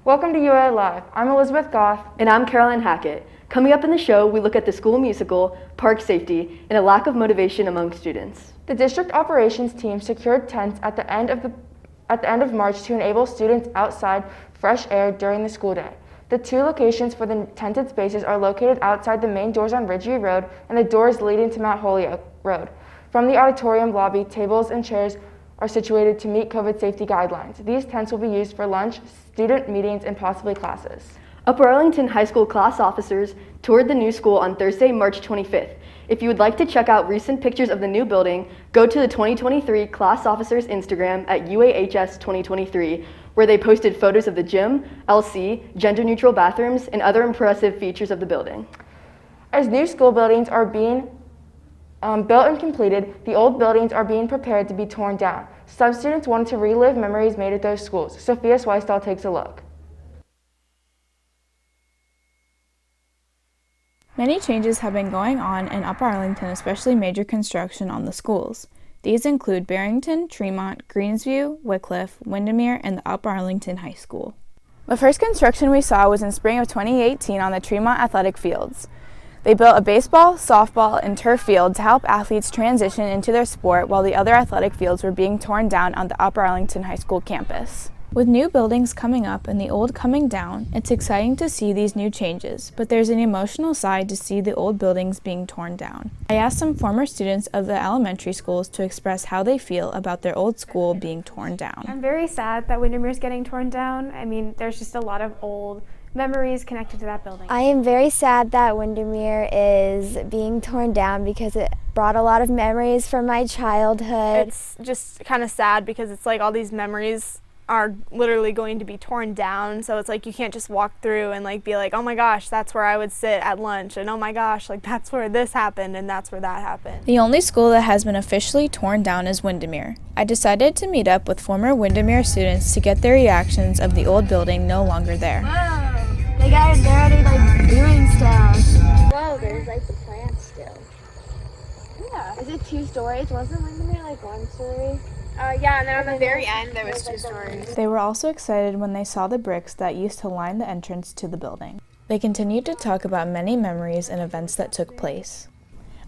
Welcome to UA Live. I'm Elizabeth Goff. And I'm Caroline Hackett. Coming up in the show, we look at the school musical, park safety, and a lack of motivation among students. The district operations team secured tents at the end of March to enable students outside fresh air during the school day. The two locations for the tented spaces are located outside the main doors on Ridgeview Road and the doors leading to Mount Holyoke Road. From the auditorium lobby, tables and chairs are situated to meet COVID safety guidelines. These tents will be used for lunch, student meetings, and possibly classes. Upper Arlington High School class officers toured the new school on Thursday, March 25th. If you would like to check out recent pictures of the new building, go to the 2023 class officers Instagram at UAHS 2023, where they posted photos of the gym, LC, gender-neutral bathrooms, and other impressive features of the building. As new school buildings are being built and completed, the old buildings are being prepared to be torn down. Some students wanted to relive memories made at those schools. Sophia Sweistal takes a look. Many changes have been going on in Upper Arlington, especially major construction on the schools. These include Barrington, Tremont, Greensview, Wycliffe, Windermere, and the Upper Arlington High School. The first construction we saw was in spring of 2018 on the Tremont athletic fields. They built a baseball, softball, and turf field to help athletes transition into their sport while the other athletic fields were being torn down on the Upper Arlington High School campus. With new buildings coming up and the old coming down, it's exciting to see these new changes, but there's an emotional side to see the old buildings being torn down. I asked some former students of the elementary schools to express how they feel about their old school being torn down. I'm very sad that Windermere's getting torn down. I mean, there's just a lot of old memories connected to that building. I am very sad that Windermere is being torn down because it brought a lot of memories from my childhood. It's just kind of sad because it's like all these memories are literally going to be torn down, so it's like you can't just walk through and like be like, oh my gosh, that's where I would sit at lunch, and oh my gosh, like that's where this happened and that's where that happened. The only school that has been officially torn down is Windermere. I decided to meet up with former Windermere students to get their reactions of the old building no longer there. Whoa, they're already like doing stuff. Whoa, there's like the plants still. Yeah. Is it 2 stories? Wasn't Windermere like 1 story? Yeah, and then on the very end there was 2 stories. They were also excited when they saw the bricks that used to line the entrance to the building. They continued to talk about many memories and events that took place.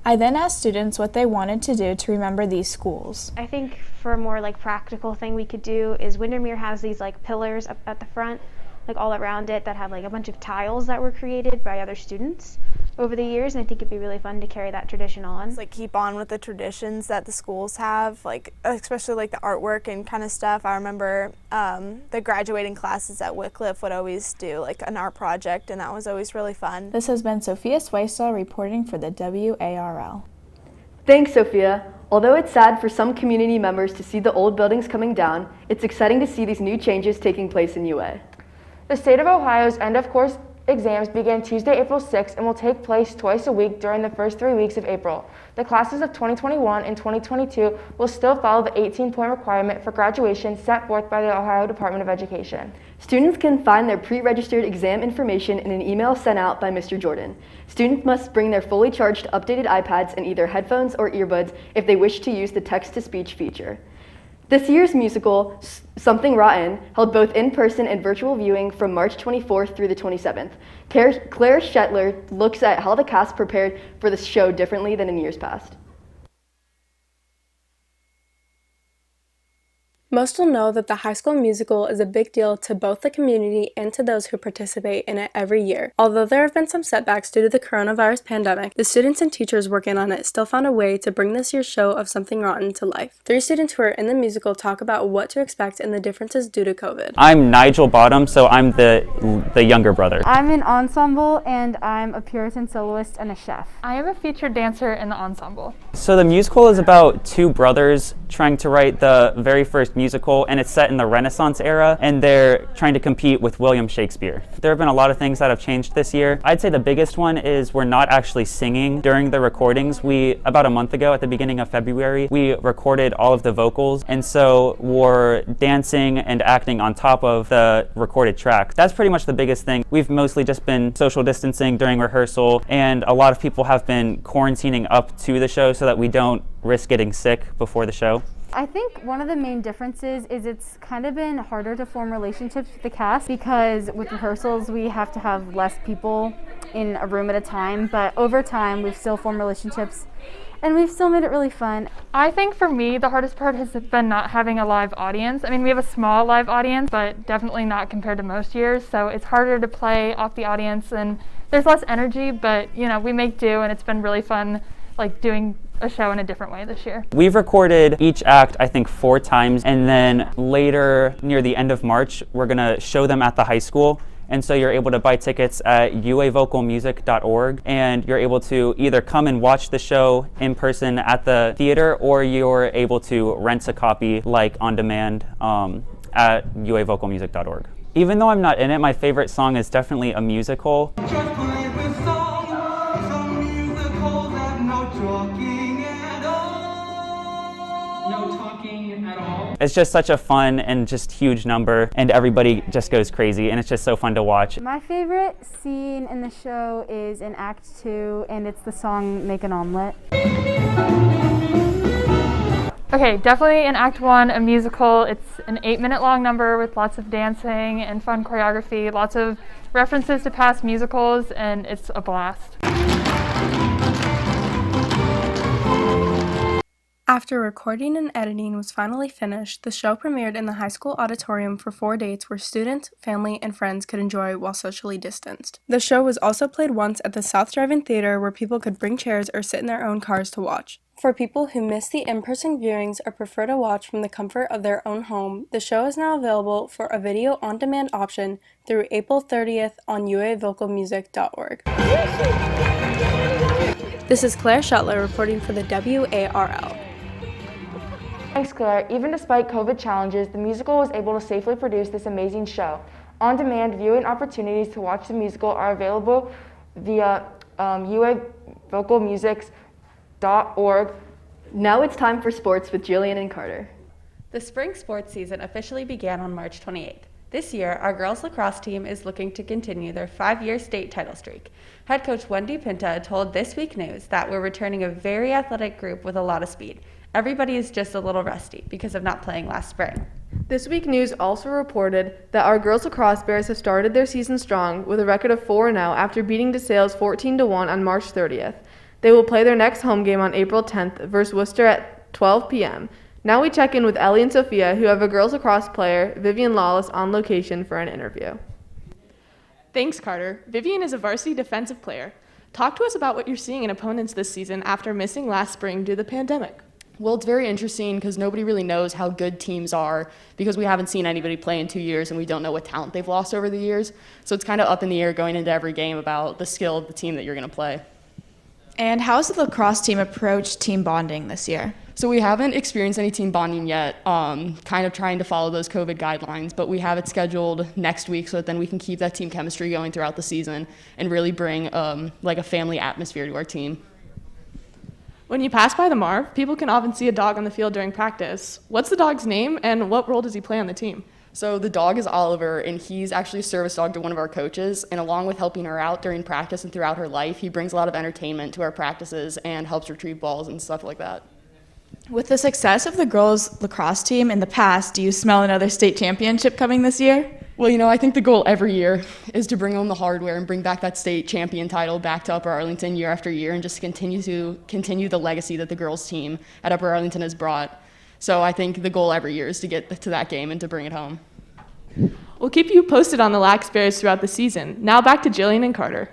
I then asked students what they wanted to do to remember these schools. I think for a more like practical thing we could do is Windermere has these like pillars up at the front, like all around it, that have like a bunch of tiles that were created by other students over the years, and I think it'd be really fun to carry that tradition on. It's like keep on with the traditions that the schools have, like especially like the artwork and kind of stuff. I remember the graduating classes at Wycliffe would always do like an art project, and that was always really fun. This has been Sophia Sweistal reporting for the WARL. Thanks, Sophia. Although it's sad for some community members to see the old buildings coming down, it's exciting to see these new changes taking place in UA. The state of Ohio's end-of-course exams begin Tuesday, April 6th and will take place twice a week during the first 3 weeks of April. The classes of 2021 and 2022 will still follow the 18-point requirement for graduation set forth by the Ohio Department of Education. Students can find their pre-registered exam information in an email sent out by Mr. Jordan. Students must bring their fully charged updated iPads and either headphones or earbuds if they wish to use the text-to-speech feature. This year's musical, Something Rotten, held both in-person and virtual viewing from March 24th through the 27th. Claire Shetler looks at how the cast prepared for the show differently than in years past. Most will know that the High School Musical is a big deal to both the community and to those who participate in it every year. Although there have been some setbacks due to the coronavirus pandemic, the students and teachers working on it still found a way to bring this year's show of Something Rotten to life. 3 students who are in the musical talk about what to expect and the differences due to COVID. I'm Nigel Bottom, so I'm the younger brother. I'm in ensemble and I'm a Puritan soloist and a chef. I am a featured dancer in the ensemble. So the musical is about 2 brothers trying to write the very first musical, and it's set in the Renaissance era, and they're trying to compete with William Shakespeare. There have been a lot of things that have changed this year. I'd say the biggest one is we're not actually singing during the recordings. About a month ago, at the beginning of February, we recorded all of the vocals, and so we're dancing and acting on top of the recorded track. That's pretty much the biggest thing. We've mostly just been social distancing during rehearsal, and a lot of people have been quarantining up to the show so that we don't risk getting sick before the show. I think one of the main differences is it's kind of been harder to form relationships with the cast because with rehearsals we have to have less people in a room at a time, but over time we've still formed relationships and we've still made it really fun. I think for me, the hardest part has been not having a live audience. I mean, we have a small live audience, but definitely not compared to most years, so it's harder to play off the audience and there's less energy, but you know, we make do and it's been really fun like doing a show in a different way this year. We've recorded each act, I think, 4 times, and then later, near the end of March, we're gonna show them at the high school. And so you're able to buy tickets at uavocalmusic.org, and you're able to either come and watch the show in person at the theater, or you're able to rent a copy like on demand at uavocalmusic.org. Even though I'm not in it, my favorite song is definitely a musical. It's just such a fun and just huge number, and everybody just goes crazy, and it's just so fun to watch. My favorite scene in the show is in Act 2, and it's the song Make an Omelet. Okay, definitely in Act 1, a musical. It's an 8-minute long number with lots of dancing and fun choreography, lots of references to past musicals, and it's a blast. After recording and editing was finally finished, the show premiered in the high school auditorium for 4 dates where students, family, and friends could enjoy while socially distanced. The show was also played once at the South Drive-In Theater where people could bring chairs or sit in their own cars to watch. For people who miss the in-person viewings or prefer to watch from the comfort of their own home, the show is now available for a video on-demand option through April 30th on uavocalmusic.org. This is Claire Shuttler reporting for the WARL. Thanks, Claire. Even despite COVID challenges, the musical was able to safely produce this amazing show. On-demand viewing opportunities to watch the musical are available via uavocalmusic.org. Now it's time for sports with Jillian and Carter. The spring sports season officially began on March 28th. This year, our girls lacrosse team is looking to continue their 5-year state title streak. Head coach Wendy Pinta told This Week News that we're returning a very athletic group with a lot of speed. Everybody is just a little rusty because of not playing last spring. This Week News also reported that our girls lacrosse Bears have started their season strong with a record of 4-0 after beating DeSales 14-1 on March 30th. They will play their next home game on April 10th versus Worcester at 12 p.m. Now we check in with Ellie and Sophia, who have a girls lacrosse player, Vivian Lawless, on location for an interview. Thanks, Carter. Vivian is a varsity defensive player. Talk to us about what you're seeing in opponents this season after missing last spring due to the pandemic. Well, it's very interesting because nobody really knows how good teams are because we haven't seen anybody play in 2 years and we don't know what talent they've lost over the years. So it's kind of up in the air going into every game about the skill of the team that you're going to play. And how has the lacrosse team approached team bonding this year? So we haven't experienced any team bonding yet, kind of trying to follow those COVID guidelines, but we have it scheduled next week so that then we can keep that team chemistry going throughout the season and really bring like a family atmosphere to our team. When you pass by the Marv, people can often see a dog on the field during practice. What's the dog's name and what role does he play on the team? So the dog is Oliver, and he's actually a service dog to one of our coaches, and along with helping her out during practice and throughout her life, he brings a lot of entertainment to our practices and helps retrieve balls and stuff like that. With the success of the girls' lacrosse team in the past, do you smell another state championship coming this year? Well, you know, I think the goal every year is to bring home the hardware and bring back that state champion title back to Upper Arlington year after year and just continue the legacy that the girls team at Upper Arlington has brought. So I think the goal every year is to get to that game and to bring it home. We'll keep you posted on the Lax Bears throughout the season. Now back to Jillian and Carter.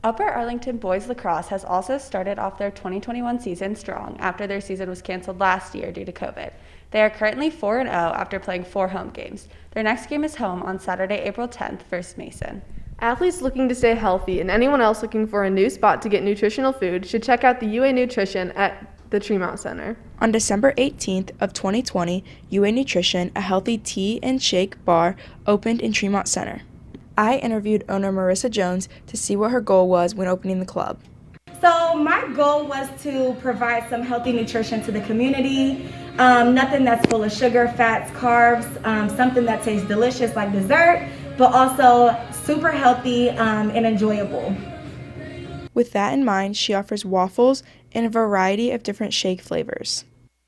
Upper Arlington boys lacrosse has also started off their 2021 season strong after their season was canceled last year due to COVID. They are currently 4-0 after playing 4 home games. Their next game is home on Saturday, April 10th versus Mason. Athletes looking to stay healthy and anyone else looking for a new spot to get nutritional food should check out the UA Nutrition at the Tremont Center. On December 18th of 2020, UA Nutrition, a healthy tea and shake bar, opened in Tremont Center. I interviewed owner Marissa Jones to see what her goal was when opening the club. So my goal was to provide some healthy nutrition to the community, nothing that's full of sugar, fats, carbs, something that tastes delicious like dessert, but also super healthy and enjoyable. With that in mind, she offers waffles in a variety of different shake flavors.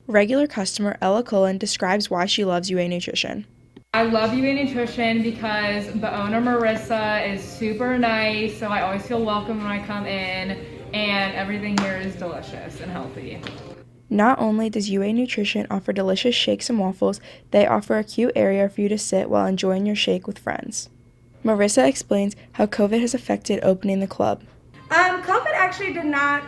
Regular customer Ella Cullen describes why she loves UA Nutrition. I love UA Nutrition because the owner, Marissa, is super nice, so I always feel welcome when I come in, and everything here is delicious and healthy. Not only does UA Nutrition offer delicious shakes and waffles, they offer a cute area for you to sit while enjoying your shake with friends. Marissa explains how COVID has affected opening the club. COVID actually did not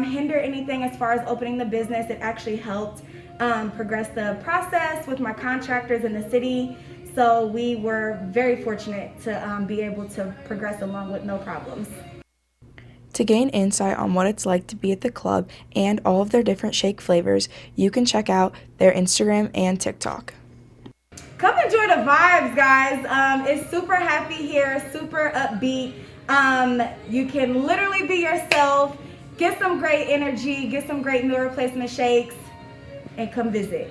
hinder anything as far as opening the business. It actually helped progress the process with my contractors in the city. So we were very fortunate to be able to progress along with no problems. To gain insight on what it's like to be at the club and all of their different shake flavors, you can check out their Instagram and TikTok. Come enjoy the vibes, guys. It's super happy here, super upbeat. You can literally be yourself, get some great energy, get some great meal replacement shakes, and come visit.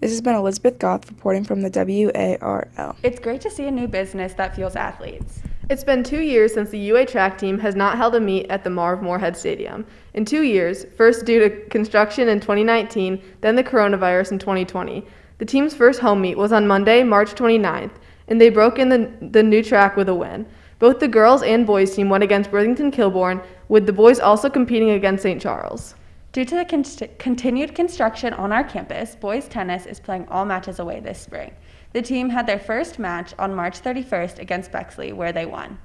This has been Elizabeth Goth reporting from the WARL. It's great to see a new business that fuels athletes. It's been 2 years since the UA track team has not held a meet at the Marv Moorhead Stadium. In 2 years, first due to construction in 2019, then the coronavirus in 2020. The team's first home meet was on Monday, March 29th, and they broke in the new track with a win. Both the girls and boys team went against Worthington Kilbourne, with the boys also competing against St. Charles. Due to the continued construction on our campus, boys tennis is playing all matches away this spring. The team had their first match on March 31st against Bexley, where they won.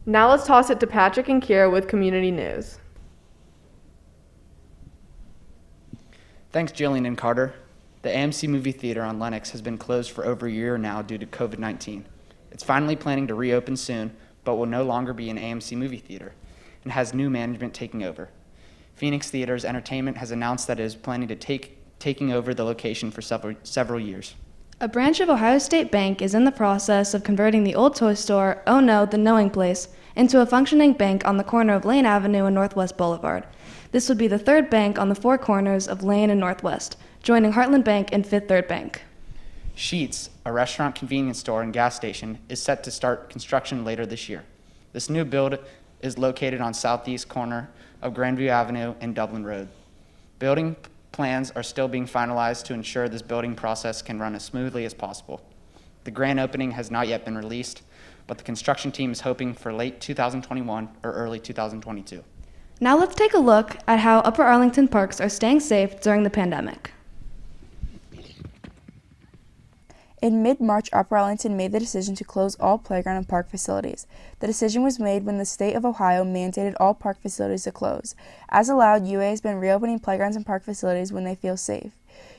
Now let's toss it to Patrick and Kira with community news. Thanks, Jillian and Carter. The AMC Movie Theater on Lenox has been closed for over a year now due to COVID-19. It's finally planning to reopen soon, but will no longer be an AMC Movie Theater and has new management taking over. Phoenix Theaters Entertainment has announced that it is planning to taking over the location for several years. A branch of Ohio State Bank is in the process of converting the old toy store, Oh No, the Knowing Place, into a functioning bank on the corner of Lane Avenue and Northwest Boulevard. This would be the third bank on the four corners of Lane and Northwest, joining Heartland Bank and Fifth Third Bank. Sheetz, a restaurant, convenience store, and gas station, is set to start construction later this year. This new build is located on southeast corner of Grandview Avenue and Dublin Road. Building plans are still being finalized to ensure this building process can run as smoothly as possible. The grand opening has not yet been released, but the construction team is hoping for late 2021 or early 2022. Now let's take a look at how Upper Arlington parks are staying safe during the pandemic. In mid-March, Upper Arlington made the decision to close all playground and park facilities. The decision was made when the state of Ohio mandated all park facilities to close. As allowed, UA has been reopening playgrounds and park facilities when they feel safe.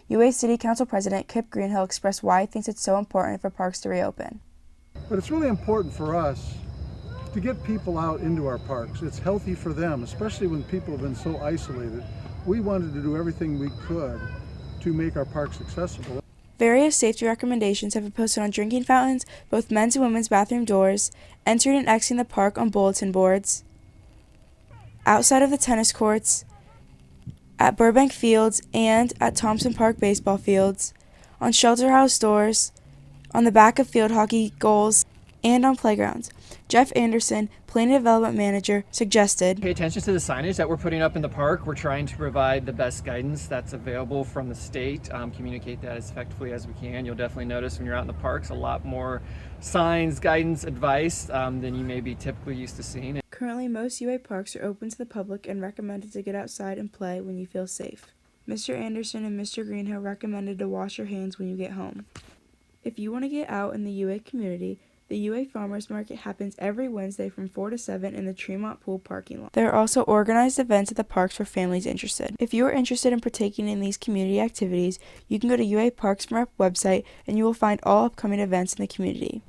UA City Council President Kip Greenhill expressed why he thinks it's so important for parks to reopen. But it's really important for us to get people out into our parks. It's healthy for them, especially when people have been so isolated. We wanted to do everything we could to make our parks accessible. Various safety recommendations have been posted on drinking fountains, both men's and women's bathroom doors, entering and exiting the park on bulletin boards, outside of the tennis courts, at Burbank Fields and at Thompson Park baseball fields, on shelter house doors, on the back of field hockey goals, and on playgrounds. Jeff Anderson, Planning Development Manager, suggested, pay attention to the signage that we're putting up in the park. We're trying to provide the best guidance that's available from the state, communicate that as effectively as we can. You'll definitely notice when you're out in the parks a lot more signs, guidance, advice than you may be typically used to seeing. Currently, most UA parks are open to the public and recommended to get outside and play when you feel safe. Mr. Anderson and Mr. Greenhill recommended to wash your hands when you get home. If you want to get out in the UA community, the UA Farmers Market happens every Wednesday from 4 to 7 in the Tremont Pool parking lot. There are also organized events at the parks for families interested. If you are interested in partaking in these community activities, you can go to UA Parks Rep website and you will find all upcoming events in the community.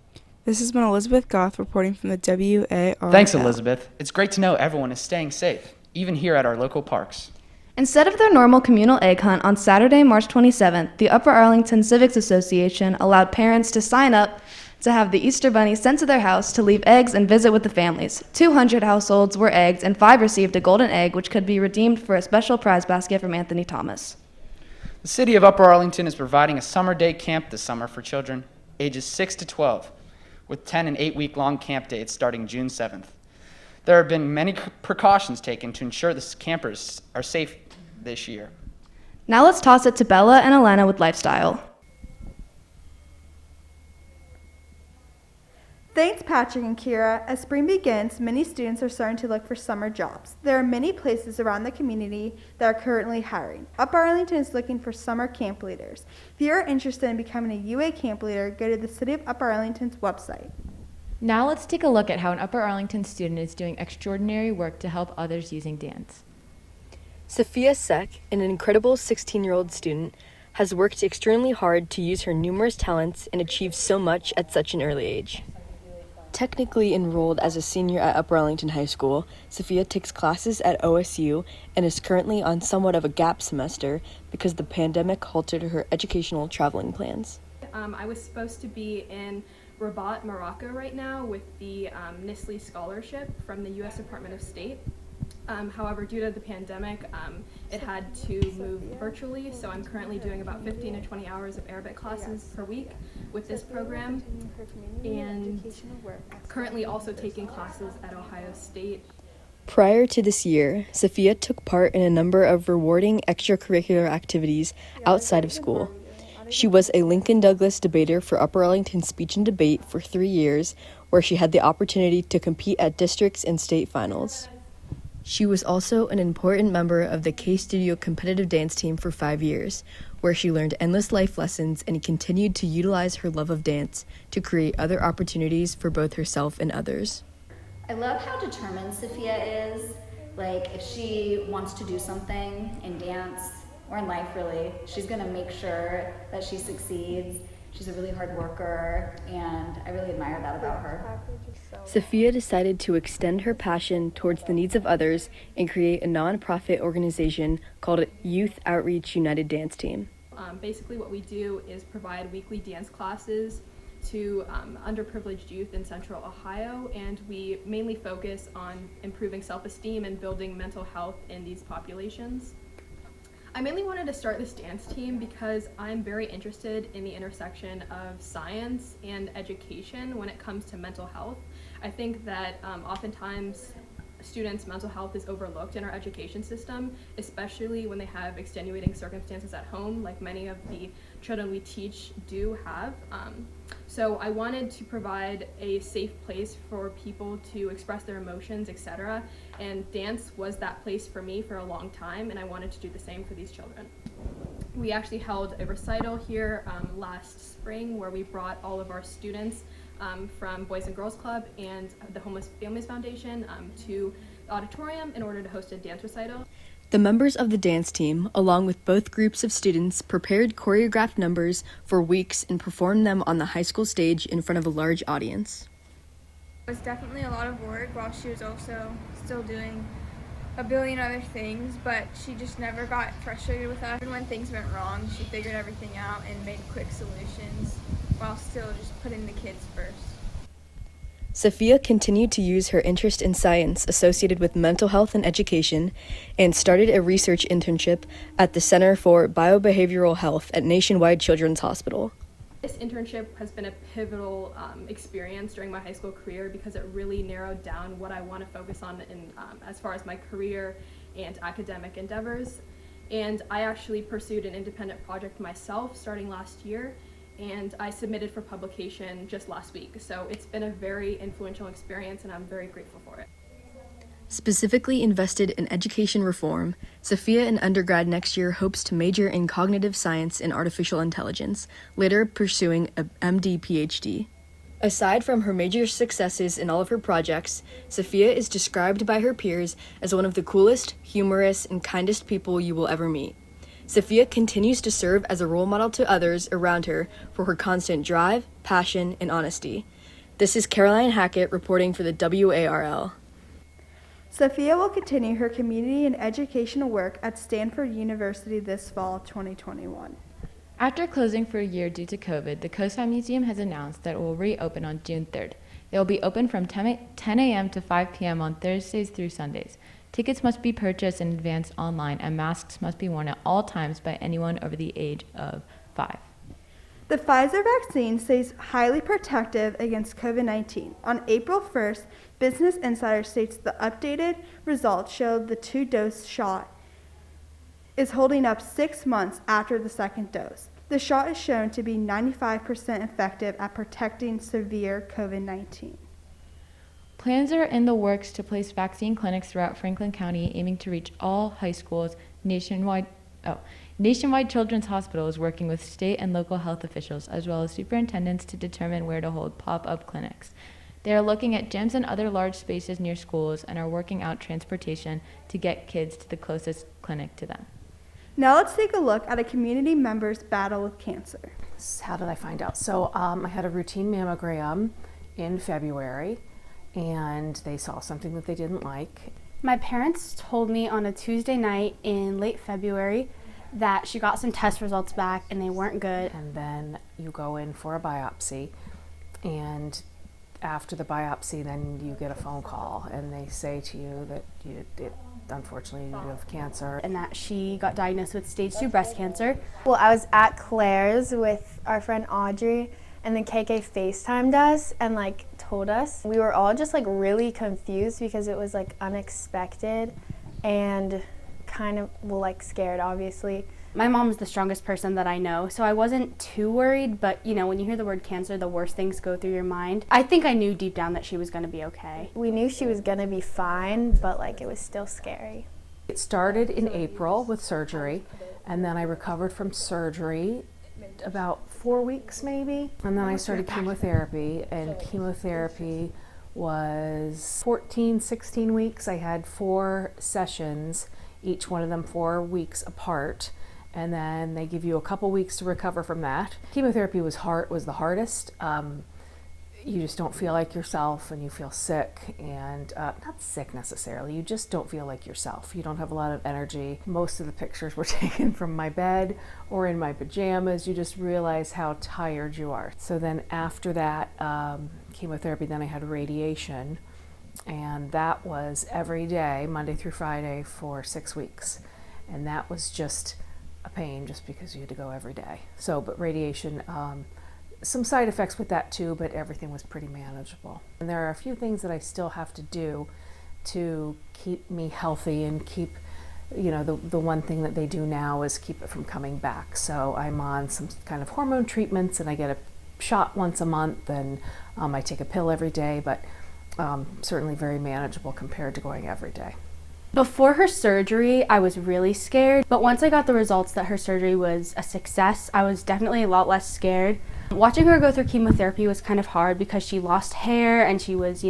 This has been Elizabeth Goth reporting from the WARL. Thanks, Elizabeth. It's great to know everyone is staying safe, even here at our local parks. Instead of their normal communal egg hunt on Saturday, March 27th, the Upper Arlington Civics Association allowed parents to sign up to have the Easter Bunny sent to their house to leave eggs and visit with the families. 200 households were egged and 5 received a golden egg, which could be redeemed for a special prize basket from Anthony Thomas. The city of Upper Arlington is providing a summer day camp this summer for children ages 6 to 12, with 10 and 8-week-long camp dates starting June 7th. There have been many precautions taken to ensure the campers are safe this year. Now let's toss it to Bella and Alana with lifestyle. Thanks, Patrick and Kira. As spring begins, many students are starting to look for summer jobs. There are many places around the community that are currently hiring. Upper Arlington is looking for summer camp leaders. If you are interested in becoming a UA camp leader, go to the City of Upper Arlington's website. Now let's take a look at how an Upper Arlington student is doing extraordinary work to help others using dance. Sophia Seck, an incredible 16-year-old student, has worked extremely hard to use her numerous talents and achieve so much at such an early age. Technically enrolled as a senior at Upper Arlington High School, Sophia takes classes at OSU and is currently on somewhat of a gap semester because the pandemic halted her educational traveling plans. I was supposed to be in Rabat, Morocco right now with the NISLE scholarship from the U.S. Department of State. However, due to the pandemic, it had to move virtually, so I'm currently doing about 15 to 20 hours of Arabic classes per week with this program, and currently also taking classes at Ohio State. Prior to this year, Sophia took part in a number of rewarding extracurricular activities outside of school. She was a Lincoln Douglas debater for Upper Arlington Speech and Debate for 3 years, where she had the opportunity to compete at districts and state finals. She was also an important member of the K-Studio competitive dance team for 5 years, where she learned endless life lessons and continued to utilize her love of dance to create other opportunities for both herself and others. I love how determined Sophia is. Like, if she wants to do something in dance or in life, really, she's going to make sure that she succeeds. She's a really hard worker, and I really admire that about her. Sophia decided to extend her passion towards the needs of others and create a nonprofit organization called Youth Outreach United Dance Team. Basically what we do is provide weekly dance classes to underprivileged youth in Central Ohio, and we mainly focus on improving self-esteem and building mental health in these populations. I mainly wanted to start this dance team because I'm very interested in the intersection of science and education when it comes to mental health. I think that oftentimes students' mental health is overlooked in our education system, especially when they have extenuating circumstances at home, like many of the children we teach do have. So I wanted to provide a safe place for people to express their emotions, etc. And dance was that place for me for a long time, and I wanted to do the same for these children. We actually held a recital here last spring where we brought all of our students from Boys and Girls Club and the Homeless Families Foundation to the auditorium in order to host a dance recital. The members of the dance team, along with both groups of students, prepared choreographed numbers for weeks and performed them on the high school stage in front of a large audience. It was definitely a lot of work while she was also still doing a billion other things, but she just never got frustrated with us. And when things went wrong, she figured everything out and made quick solutions while still just putting the kids first. Sophia continued to use her interest in science associated with mental health and education and started a research internship at the Center for Biobehavioral Health at Nationwide Children's Hospital. This internship has been a pivotal experience during my high school career because it really narrowed down what I want to focus on in, as far as my career and academic endeavors. And I actually pursued an independent project myself starting last year, and I submitted for publication just last week. So it's been a very influential experience, and I'm very grateful for it. Specifically invested in education reform, Sophia in undergrad next year hopes to major in cognitive science and artificial intelligence, later pursuing a MD PhD. Aside from her major successes in all of her projects, Sophia is described by her peers as one of the coolest, humorous, and kindest people you will ever meet. Sophia continues to serve as a role model to others around her for her constant drive, passion, and honesty. This is Caroline Hackett reporting for the WARL. Sophia will continue her community and educational work at Stanford University this fall 2021. After closing for a year due to COVID, the Coastline Museum has announced that it will reopen on June 3rd. It will be open from 10 a.m. to 5 p.m. on Thursdays through Sundays. Tickets must be purchased in advance online, and masks must be worn at all times by anyone over the age of 5. The Pfizer vaccine stays highly protective against COVID-19. On April 1st, Business Insider states the updated results showed the 2-dose shot is holding up 6 months after the second dose. The shot is shown to be 95% effective at protecting severe COVID-19. Plans are in the works to place vaccine clinics throughout Franklin County, aiming to reach all high schools nationwide. Nationwide Children's Hospital is working with state and local health officials as well as superintendents to determine where to hold pop-up clinics. They are looking at gyms and other large spaces near schools and are working out transportation to get kids to the closest clinic to them. Now let's take a look at a community member's battle with cancer. How did I find out? So I had a routine mammogram in February, and they saw something that they didn't like. My parents told me on a Tuesday night in late February that she got some test results back and they weren't good. And then you go in for a biopsy, and after the biopsy then you get a phone call and they say to you that unfortunately you have cancer. And that she got diagnosed with stage 2 breast cancer. Well, I was at Claire's with our friend Audrey, and then KK FaceTimed us and told us. We were all just really confused because it was unexpected and kind of scared, obviously. My mom is the strongest person that I know, so I wasn't too worried, but when you hear the word cancer, the worst things go through your mind. I think I knew deep down that she was going to be okay. We knew she was going to be fine, but it was still scary. It started in April with surgery, and then I recovered from surgery about 4 weeks maybe, and then I started chemotherapy, and chemotherapy was 16 weeks. I had 4 sessions, each one of them 4 weeks apart, and then they give you a couple weeks to recover from that. Chemotherapy was the hardest. You just don't feel like yourself, and you feel sick, and not sick necessarily, you just don't feel like yourself. You don't have a lot of energy. Most of the pictures were taken from my bed or in my pajamas. You just realize how tired you are. So then after that chemotherapy, then I had radiation, and that was every day, Monday through Friday, for 6 weeks. And that was just a pain just because you had to go every day. So, but radiation, some side effects with that too, but everything was pretty manageable. And there are a few things that I still have to do to keep me healthy and keep, the one thing that they do now is keep it from coming back. So I'm on some kind of hormone treatments, and I get a shot once a month, and I take a pill every day, but certainly very manageable compared to going every day. Before her surgery, I was really scared, but once I got the results that her surgery was a success, I was definitely a lot less scared. Watching her go through chemotherapy was kind of hard because she lost hair and she was,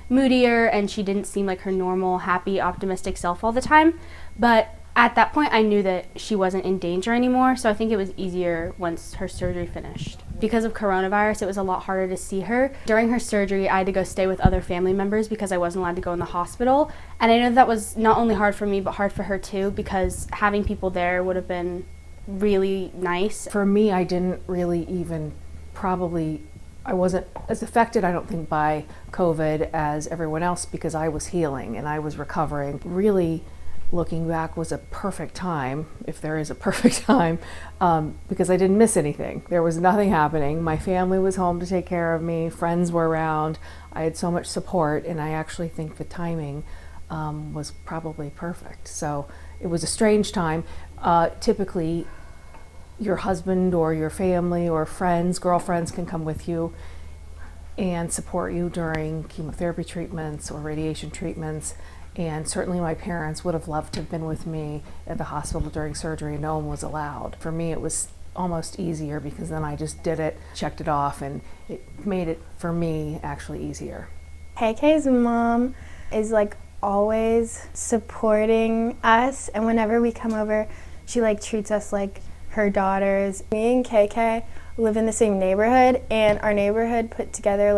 moodier, and she didn't seem like her normal, happy, optimistic self all the time. But at that point, I knew that she wasn't in danger anymore, so I think it was easier once her surgery finished. Because of coronavirus, it was a lot harder to see her. During her surgery, I had to go stay with other family members because I wasn't allowed to go in the hospital. And I know that was not only hard for me, but hard for her too, because having people there would have been really nice. For me, I didn't really even I wasn't as affected, I don't think, by COVID as everyone else because I was healing and I was recovering. Really, looking back, was a perfect time, if there is a perfect time, because I didn't miss anything. There was nothing happening. My family was home to take care of me. Friends were around. I had so much support, and I actually think the timing was probably perfect. So it was a strange time. Typically, your husband or your family or friends, girlfriends can come with you and support you during chemotherapy treatments or radiation treatments. And certainly my parents would have loved to have been with me at the hospital during surgery. No one was allowed. For me, it was almost easier because then I just did it, checked it off, and it made it, for me, actually easier. KK's mom is always supporting us, and whenever we come over, she treats us like her daughters. Me and KK live in the same neighborhood, and our neighborhood put together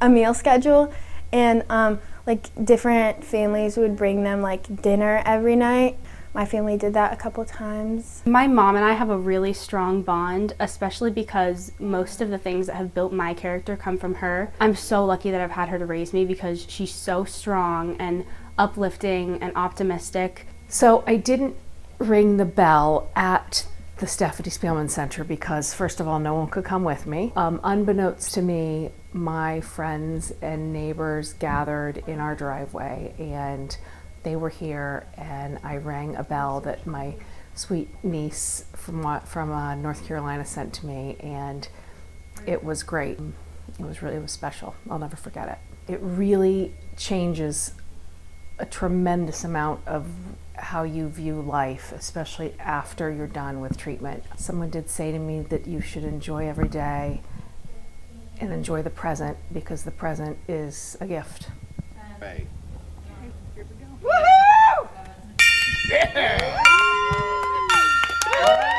a meal schedule, and different families would bring them dinner every night. My family did that a couple times. My mom and I have a really strong bond, especially because most of the things that have built my character come from her. I'm so lucky that I've had her to raise me because she's so strong and uplifting and optimistic. So I didn't ring the bell at the Stephanie Spielman Center because, first of all, no one could come with me. Unbeknownst to me, my friends and neighbors gathered in our driveway, and they were here, and I rang a bell that my sweet niece from North Carolina sent to me, and it was great. It was special. I'll never forget it. It really changes a tremendous amount of how you view life, especially after you're done with treatment. Someone did say to me that you should enjoy every day and enjoy the present, because the present is a gift. Right.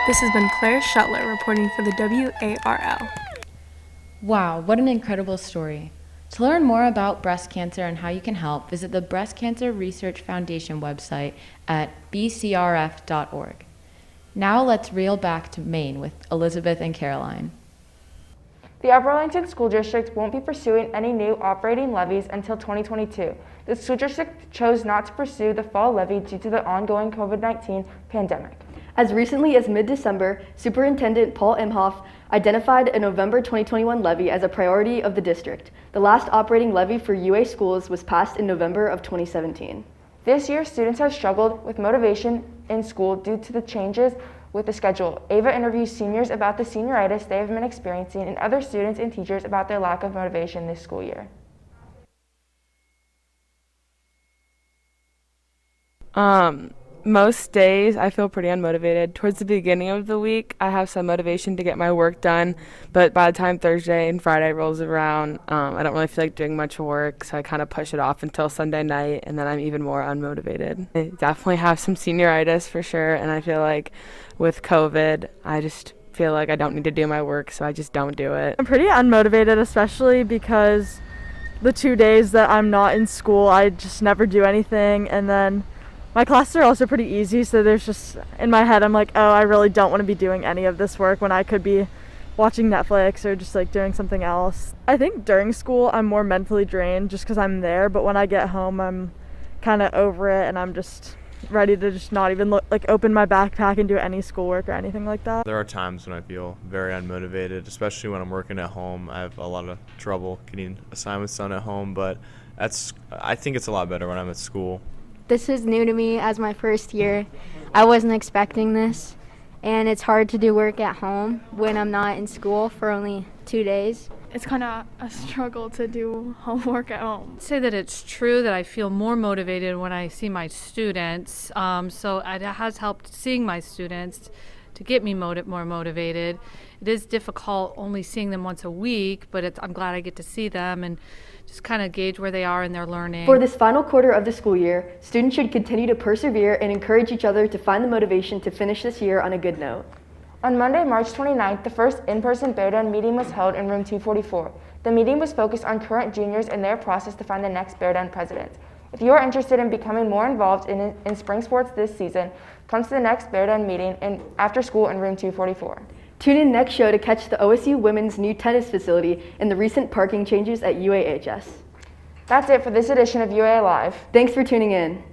This has been Claire Shuttler reporting for the WARL. Wow, what an incredible story. To learn more about breast cancer and how you can help, visit the Breast Cancer Research Foundation website at bcrf.org. Now let's reel back to Maine with Elizabeth and Caroline. The Upper Arlington School District won't be pursuing any new operating levies until 2022. The school district chose not to pursue the fall levy due to the ongoing COVID-19 pandemic. As recently as mid-December, Superintendent Paul Imhoff identified a November 2021 levy as a priority of the district. The last operating levy for UA schools was passed in November of 2017. This year, students have struggled with motivation in school due to the changes with the schedule. Ava interviews seniors about the senioritis they have been experiencing and other students and teachers about their lack of motivation this school year. Most days I feel pretty unmotivated. Towards the beginning of the week, I have some motivation to get my work done, but by the time Thursday and Friday rolls around, I don't really feel like doing much work, so I kind of push it off until Sunday night, and then I'm even more unmotivated. I definitely have some senioritis for sure, and I feel like with COVID, I just feel like I don't need to do my work, so I just don't do it. I'm pretty unmotivated, especially because the 2 days that I'm not in school, I just never do anything, and then my classes are also pretty easy, so there's just, in my head, I'm like, oh, I really don't want to be doing any of this work when I could be watching Netflix or just like doing something else. I think during school, I'm more mentally drained just because I'm there, but when I get home, I'm kind of over it and I'm just ready to just not even open my backpack and do any schoolwork or anything like that. There are times when I feel very unmotivated, especially when I'm working at home. I have a lot of trouble getting assignments done at home, but I think it's a lot better when I'm at school. This is new to me as my first year. I wasn't expecting this, and it's hard to do work at home when I'm not in school for only 2 days. It's kind of a struggle to do homework at home. I'd say that it's true that I feel more motivated when I see my students, so it has helped seeing my students to get me more motivated. It is difficult only seeing them once a week, but I'm glad I get to see them and just kind of gauge where they are in their learning. For this final quarter of the school year, students should continue to persevere and encourage each other to find the motivation to finish this year on a good note. On Monday, March 29th, the first in-person Bear Down meeting was held in room 244. The meeting was focused on current juniors and their process to find the next Bear Down president. If you are interested in becoming more involved in spring sports this season, come to the next Bear Down meeting after school in room 244. Tune in next show to catch the OSU women's new tennis facility and the recent parking changes at UAHS. That's it for this edition of UA Live. Thanks for tuning in.